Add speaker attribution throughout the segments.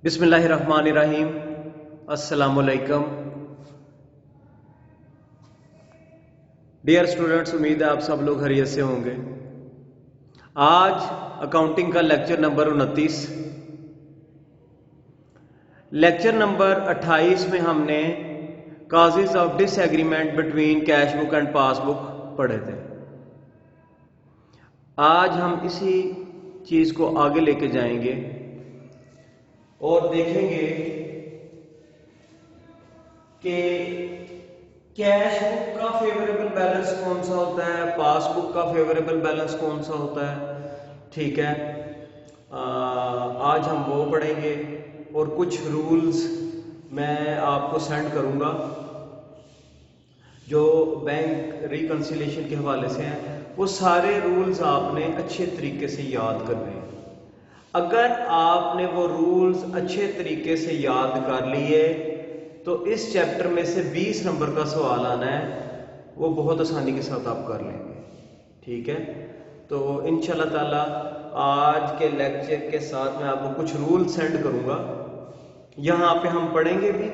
Speaker 1: बिस्मिल्लाहिर्रहमानिर्रहीम। अस्सलामुअलैकुम dear students, उम्मीद है आप सब लोग खैरियत से होंगे। आज अकाउंटिंग का लेक्चर नंबर 29, लेक्चर नंबर 28 में हमने causes of disagreement between cash book and passbook पढ़े थे। आज हम इसी चीज को आगे लेके जाएंगे और देखेंगे कि कैश बुक का फेवरेबल बैलेंस कौन सा होता है, पासबुक का फेवरेबल बैलेंस कौन सा होता है। ठीक है, आज हम वो पढ़ेंगे और कुछ रूल्स मैं आपको सेंड करूंगा जो बैंक रिकंसिलिएशन के हवाले से हैं। वो सारे रूल्स आपने अच्छे तरीके से याद करने हैं। अगर आपने वो रूल्स अच्छे तरीके से याद कर लिए तो इस चैप्टर में से 20 नंबर का सवाल आना है, वो बहुत आसानी के साथ आप कर लेंगे। ठीक है, तो इंशाल्लाह ताला आज के लेक्चर के साथ मैं आपको कुछ रूल सेंड करूंगा, यहाँ पे हम पढ़ेंगे भी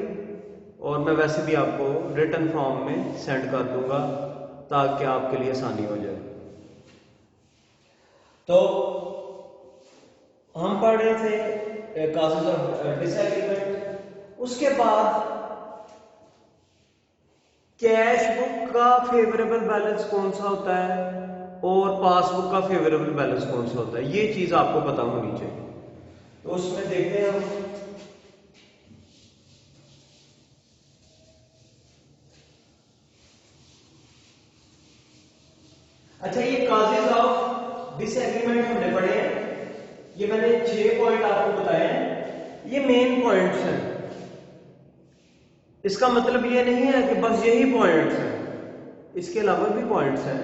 Speaker 1: और मैं वैसे भी आपको रिटन फॉर्म में सेंड कर दूंगा ताकि आपके लिए आसानी हो जाए। तो हम पढ़ रहे थे काजेज ऑफ डिसएग्रीमेंट, उसके बाद कैश बुक का फेवरेबल बैलेंस कौन सा होता है और पासबुक का फेवरेबल बैलेंस कौन सा होता है, ये चीज आपको पता होनी चाहिए। तो उसमें देखते हैं हम। अच्छा, ये काजेज ऑफ डिसएग्रीमेंट हमने पढ़े हैं, ये मैंने 6 पॉइंट आपको बताए हैं, ये मेन पॉइंट्स हैं। इसका मतलब ये नहीं है कि बस यही पॉइंट्स हैं, इसके अलावा भी पॉइंट्स हैं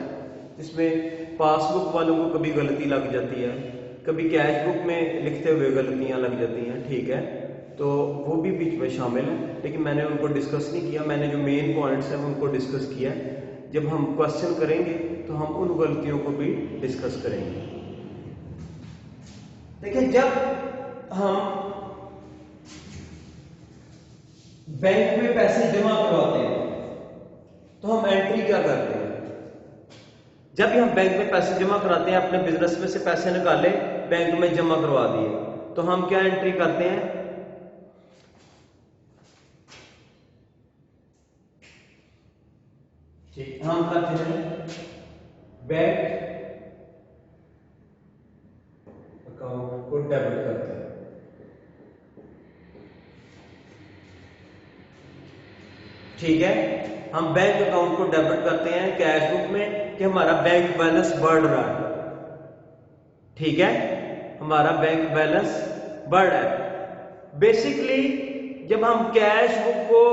Speaker 1: जिसमें पासबुक वालों को कभी गलती लग जाती है, कभी कैश बुक में लिखते हुए गलतियां लग जाती हैं। ठीक है, तो वो भी बीच में शामिल है, लेकिन मैंने उनको डिस्कस नहीं किया। मैंने जो मेन पॉइंट्स हैं उनको डिस्कस किया। जब हम क्वेश्चन करेंगे तो हम उन गलतियों को भी डिस्कस करेंगे। देखिए, जब हम बैंक में पैसे जमा करवाते हैं तो हम एंट्री क्या करते हैं? जब भी हम बैंक में पैसे जमा कराते हैं, अपने बिजनेस में से पैसे निकाले, बैंक में जमा करवा दिए, तो हम क्या एंट्री करते हैं? ठीक, हम करते हैं बैंक अकाउंट को डेबिट करते हैं। ठीक है, हम बैंक अकाउंट को डेबिट करते हैं कैश बुक में कि हमारा बैंक बैलेंस बढ़ रहा है। ठीक है, हमारा बैंक बैलेंस बढ़ रहा है। बेसिकली जब हम कैश बुक को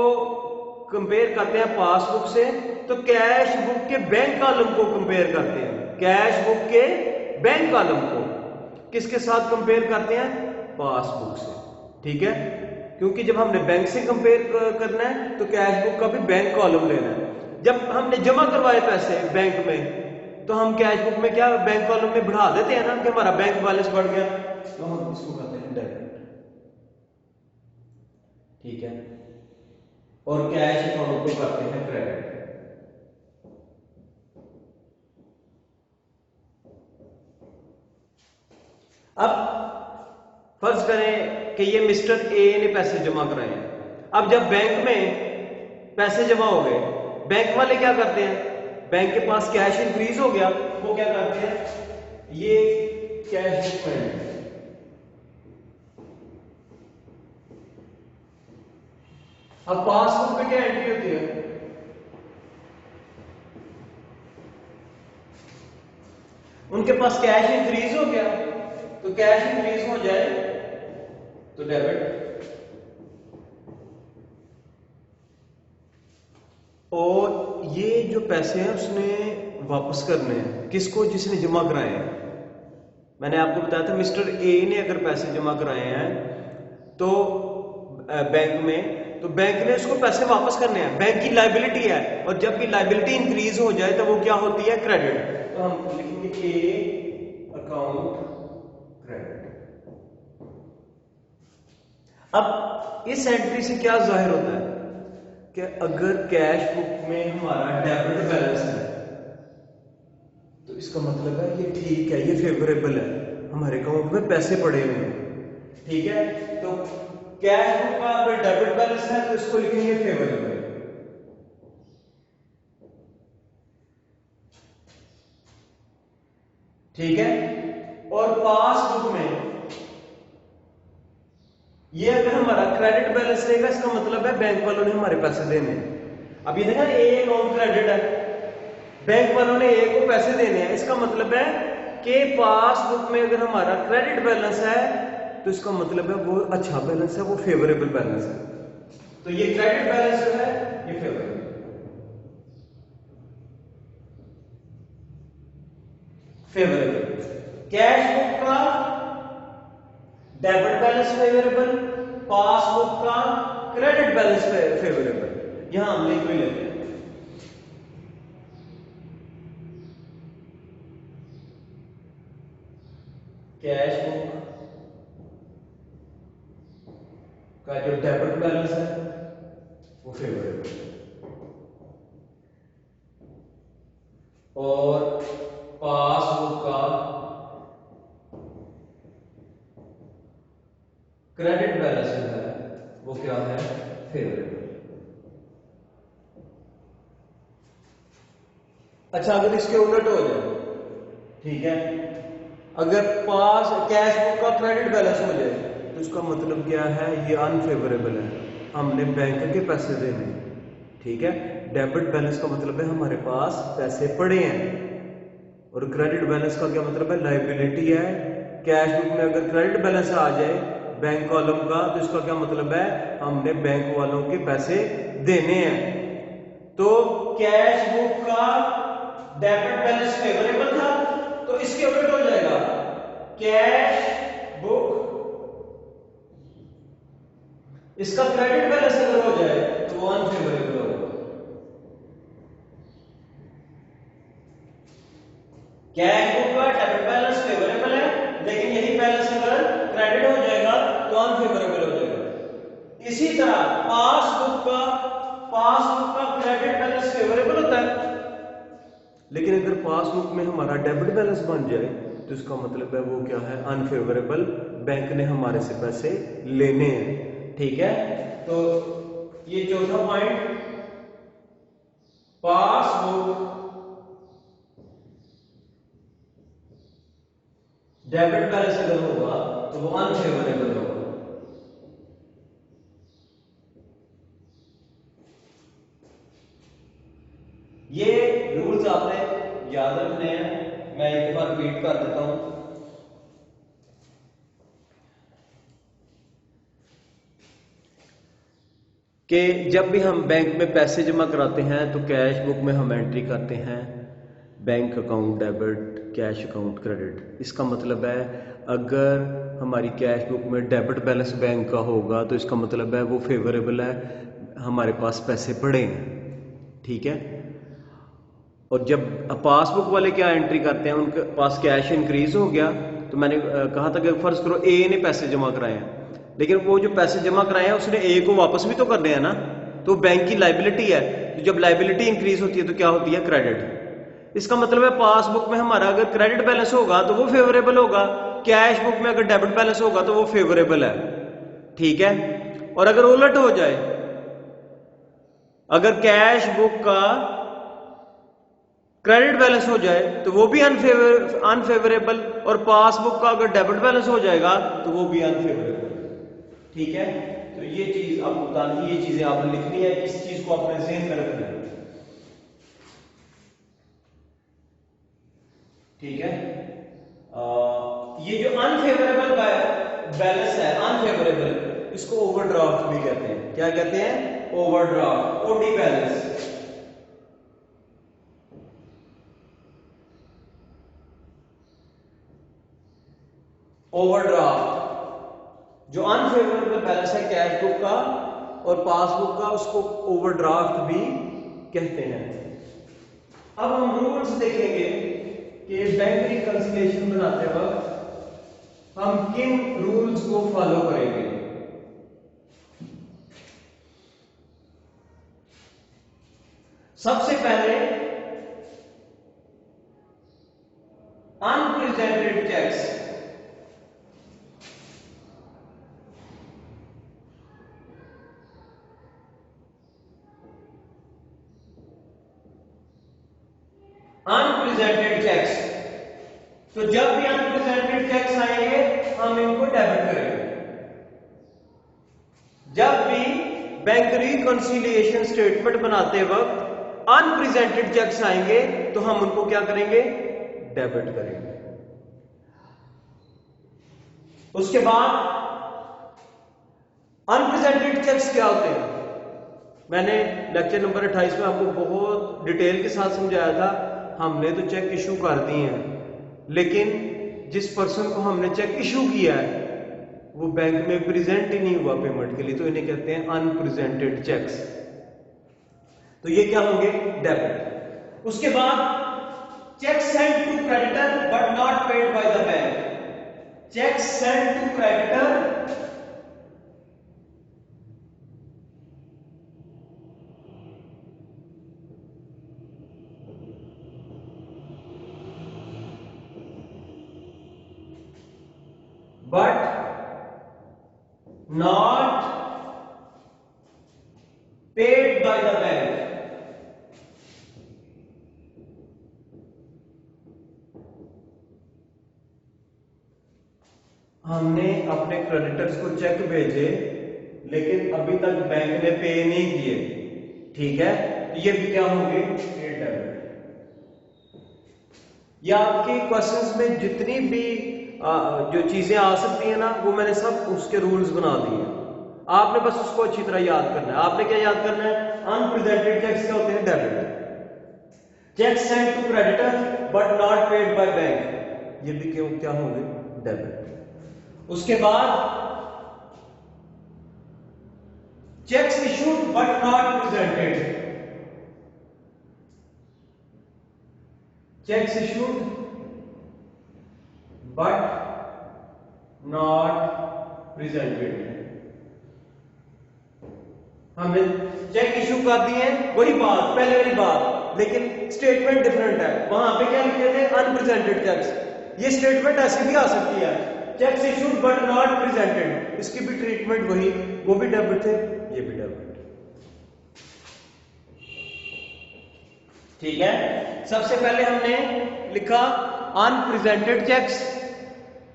Speaker 1: कंपेयर करते हैं पासबुक से, तो कैश बुक के बैंक कॉलम को कंपेयर करते हैं। कैश बुक के बैंक कॉलम को किसके साथ कंपेयर करते हैं? पासबुक से। ठीक है, क्योंकि जब हमने बैंक से कंपेयर करना है तो कैश बुक का भी बैंक कॉलम लेना है। जब हमने जमा करवाए पैसे बैंक में तो हम कैश बुक में क्या बैंक कॉलम में बढ़ा देते हैं ना कि हमारा बैंक बैलेंस बढ़ गया, तो हम इसको कहते हैं डेबिट। ठीक है, और कैश अकाउंट को करते हैं क्रेडिट। अब फर्ज करें कि ये मिस्टर ए ने पैसे जमा कराए हैं। अब जब बैंक में पैसे जमा हो गए, बैंक वाले क्या करते हैं? बैंक के पास कैश इंक्रीज हो गया, वो क्या करते हैं? ये कैश बुक में, अब पासबुक में क्या एंट्री होती है? उनके पास कैश इंक्रीज हो गया, तो कैश इंक्रीज हो जाए तो डेबिट, और ये जो पैसे हैं उसने वापस करने हैं किसको? जिसने जमा कराए हैं। मैंने आपको बताया था मिस्टर ए ने अगर पैसे जमा कराए हैं तो बैंक में, तो बैंक ने उसको पैसे वापस करने हैं, बैंक की लायबिलिटी है। और जब भी लायबिलिटी इंक्रीज हो जाए तो वो क्या होती है? क्रेडिट। तो हम लिखेंगे ए अकाउंट क्रेडिट। अब इस एंट्री से क्या जाहिर होता है कि अगर कैश बुक में हमारा डेबिट बैलेंस है तो इसका मतलब है ये ठीक है, ये फेवरेबल है, हमारे अकाउंट में पैसे पड़े हुए हैं। ठीक है, तो कैश बुक का अगर डेबिट बैलेंस है तो इसको लिखेंगे फेवरेबल। ठीक है, और पासबुक में ये अगर हमारा क्रेडिट बैलेंस रहेगा इसका मतलब है बैंक वालों ने हमारे पैसे देने हैं। अब ये देखा ए अकाउंट क्रेडिट है, बैंक वालों ने ए को पैसे देने हैं, इसका मतलब है कि पासबुक में अगर हमारा क्रेडिट बैलेंस है तो इसका मतलब है वो अच्छा बैलेंस है, वो फेवरेबल बैलेंस है। तो ये क्रेडिट बैलेंस जो है ये फेवरेबल। कैश बुक का डेबिट बैलेंस फेवरेबल, पासबुक का क्रेडिट बैलेंस फेवरेबल। यहां हम लिख भी लेते हैं कैश बुक का जो डेबिट बैलेंस है वो फेवरेबल और पासबुक का क्रेडिट बैलेंस जो है वो क्या है, फेवरेबल। अच्छा, अगर इसके उलट हो जाए, ठीक है, अगर कैश बुक का क्रेडिट बैलेंस हो जाए तो इसका मतलब क्या है, ये अनफेवरेबल है, हमने बैंक के पैसे देने। ठीक है, डेबिट बैलेंस का मतलब है हमारे पास पैसे पड़े हैं, और क्रेडिट बैलेंस का क्या मतलब है, लायबिलिटी है। कैश बुक में अगर क्रेडिट बैलेंस आ जाए बैंक कॉलम का तो इसका क्या मतलब है, हमने बैंक वालों के पैसे देने हैं। तो कैश बुक का डेबिट बैलेंस फेवरेबल था तो इसके उलट हो जाएगा, कैश बुक इसका क्रेडिट बैलेंस अगर हो जाए तो वो अनफेवरेबल होगा। कैश बुक का डेबिट बैलेंस फेवरेबल है, लेकिन यही बैलेंस अगर क्रेडिट हो जाएगा तो अनफेवरेबल हो जाएगा। इसी तरह पासबुक का क्रेडिट बैलेंस फेवरेबल होता है, लेकिन अगर पासबुक में हमारा डेबिट बैलेंस बन जाए तो इसका मतलब है वो क्या है, अनफेवरेबल, बैंक ने हमारे से पैसे लेने हैं। ठीक है, तो ये चौथा पॉइंट, पासबुक डेबिट बैलेंस अगर होगा तो वो अनफेवरेबल होगा। ये रूल्स आपने याद रखने हैं, मैं एक बार रिपीट कर देता हूं कि जब भी हम बैंक में पैसे जमा कराते हैं तो कैश बुक में हम एंट्री करते हैं bank account debit, cash account credit. इसका मतलब है अगर हमारी कैश बुक में डेबिट बैलेंस बैंक का होगा तो इसका मतलब है वो फेवरेबल है, हमारे पास पैसे पड़े हैं। ठीक है, और जब पासबुक वाले क्या एंट्री करते हैं, उनके पास कैश इंक्रीज हो गया तो मैंने कहा था कि फर्ज करो ए ने पैसे जमा कराए हैं, लेकिन वो जो पैसे जमा कराए हैं उसने ए को वापस भी तो करने हैं ना, तो बैंक की लाइबिलिटी है। तो जब लाइबिलिटी इंक्रीज होती है तो क्या होती है, क्रेडिट। इसका मतलब है पासबुक में हमारा अगर क्रेडिट बैलेंस होगा तो वो फेवरेबल होगा, कैश बुक में अगर डेबिट बैलेंस होगा तो वो फेवरेबल है। ठीक है, और अगर उलट हो जाए, अगर कैश बुक का क्रेडिट बैलेंस हो जाए तो वो भी अनफेवरेबल, और पासबुक का अगर डेबिट बैलेंस हो जाएगा तो वो भी अनफेवरेबल। ठीक है, तो ये चीज आपको बतानी, ये चीजें आपने लिखनी है, इस चीज को अपने ज़हन में रखना है। ठीक है, ये जो अनफेवरेबल बैलेंस है, अनफेवरेबल, इसको ओवरड्राफ्ट भी कहते हैं। क्या कहते हैं, ओवरड्राफ्ट, ओडी बैलेंस। ओवरड्राफ्ट जो अनफेवरेबल बैलेंस है कैश बुक का और पासबुक का, उसको ओवरड्राफ्ट भी कहते हैं। अब हम रूल्स देखेंगे कि बैंक रिकंसिलिएशन बनाते वक्त हम किन रूल्स को फॉलो करेंगे। सबसे पहले अनप्रेजेंटेड चेक्स, अनप्रेजेंटेड चेक्स। तो जब भी अनप्रेजेंटेड चेक्स आएंगे हम इनको डेबिट करेंगे। जब भी बैंक रिकंसिलिएशन स्टेटमेंट बनाते वक्त अनप्रेजेंटेड चेक्स आएंगे तो हम उनको क्या करेंगे, डेबिट करेंगे। उसके बाद अनप्रेजेंटेड चेक्स क्या होते हैं, मैंने लेक्चर नंबर 28 में आपको बहुत डिटेल के साथ समझाया था। हमने तो चेक इशू कर दिए हैं, लेकिन जिस पर्सन को हमने चेक इशू किया है वो बैंक में प्रेजेंट ही नहीं हुआ पेमेंट के लिए, तो इन्हें कहते हैं अनप्रेजेंटेड चेक्स। तो ये क्या होंगे, डेबिट। उसके बाद cheque send to creditor but not paid by the bank. Cheque send to creditor but not paid by the bank। हमने अपने क्रेडिटर्स को चेक भेजे लेकिन अभी तक बैंक ने पे नहीं किए, ठीक है, तो ये भी क्या होंगे, पेड डेबिट। या आपके क्वेश्चंस में जितनी भी जो चीजें आ सकती है ना, वो मैंने सब उसके रूल्स बना दिए हैं। आपने बस उसको अच्छी तरह याद करना है। आपने क्या याद करना है, अनप्रेजेंटेड चेक्स क्या होते हैं, debit. Cheque send to creditor but not paid by bank, ये भी क्या होंगे, डेबिट। उसके बाद cheques issued but not presented. Cheques issued but not presented. हमने चेक इशू कर दिए, वही बात, पहले वाली बात, लेकिन स्टेटमेंट डिफरेंट है। वहां पे क्या लिखे थे, अनप्रेजेंटेड चेक्स। ये स्टेटमेंट ऐसी भी आ सकती है, cheques issued but not presented, इसकी भी ट्रीटमेंट वही, वो भी डेबिट थे, ये भी डेबिट। ठीक है, सबसे पहले हमने लिखा अनप्रेजेंटेड चेक्स,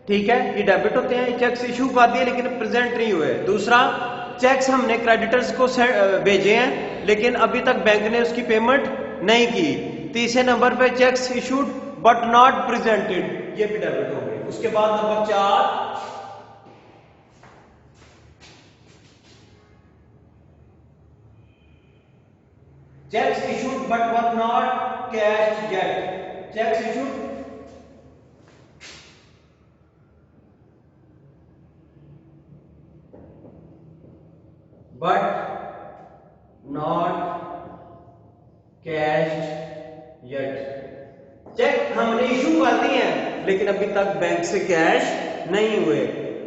Speaker 1: ठीक है, ये डेबिट होते हैं। चेक्स इशू कर दिए लेकिन प्रेजेंट नहीं हुए। दूसरा, चेक्स हमने क्रेडिटर्स को भेजे हैं लेकिन अभी तक बैंक ने उसकी पेमेंट नहीं की। तीसरे नंबर पे cheques issued but not presented, ये भी डेबिट हो गए। उसके बाद number 4, cheques issued but were not cash yet. Cheques issued but not cash yet. Cheque हमने इशू कर दिए हैं लेकिन अभी तक बैंक से कैश नहीं हुए।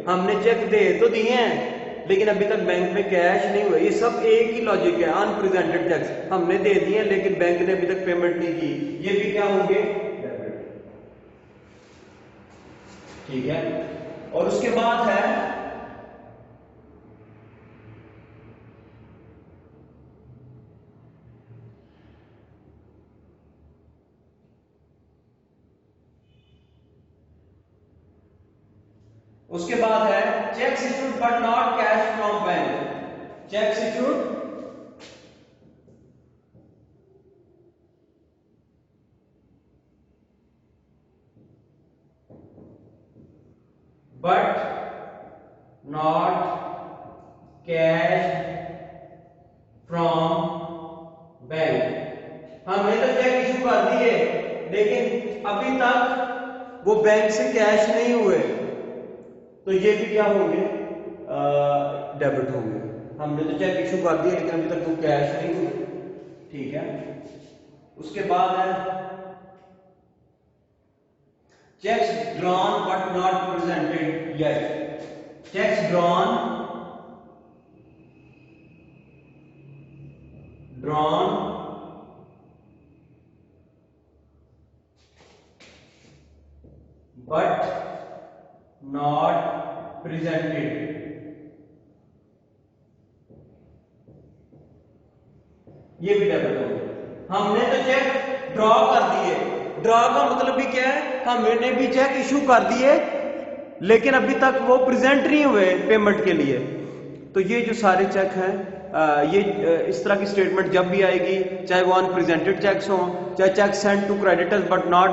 Speaker 1: हमने चेक दे तो दिए हैं लेकिन अभी तक बैंक में कैश नहीं हुए। ये सब एक ही लॉजिक है, अनप्रेजेंटेड चेक्स हमने दे दिए लेकिन बैंक ने अभी तक पेमेंट नहीं की, ये भी क्या होंगे, डेबिट। ठीक है, और उसके बाद है cheques issued but not cash from bank. Cheques issued but not cash from bank. हमने तो चेक इशू कर दिए लेकिन अभी तक वो बैंक से कैश नहीं हुए, तो ये भी क्या होंगे, डेबिट होंगे। हमने तो चेक इशू कर दिया लेकिन अभी तक वो कैश नहीं हुए, ठीक है। उसके बाद है cheques drawn but not presented yet. Cheques drawn but not presented. ये भी डेबिट हो गया। हमने तो चेक ड्रॉ कर दिए। ड्रॉ का मतलब भी क्या है, हमने भी चेक इशू कर दिए लेकिन अभी तक वो प्रेजेंट नहीं हुए पेमेंट के लिए। तो ये जो सारे चेक हैं, ये इस तरह की स्टेटमेंट जब भी आएगी, चाहे वो अनप्रेजेंटेड चेक्स हों, चाहे cheque send to creditors but not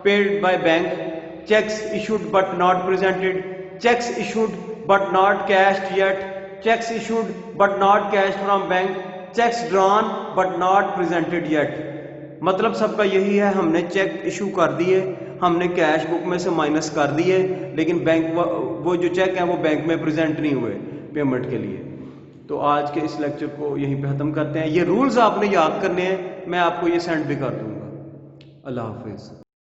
Speaker 1: paid by bank, cheques issued but not presented, cheques issued but not cashed yet, cheques issued but not cashed from bank, cheques drawn but not presented yet. मतलब सबका यही है, हमने cheque issue कर दिए, हमने cash book में से माइनस कर दिए, लेकिन बैंक वो जो चेक है वो बैंक में प्रेजेंट नहीं हुए पेमेंट के लिए। तो आज के इस लेक्चर को यहीं पे खत्म करते हैं। ये रूल्स आपने याद करने हैं, मैं आपको ये सेंड भी कर दूंगा। अल्लाह हाफिज।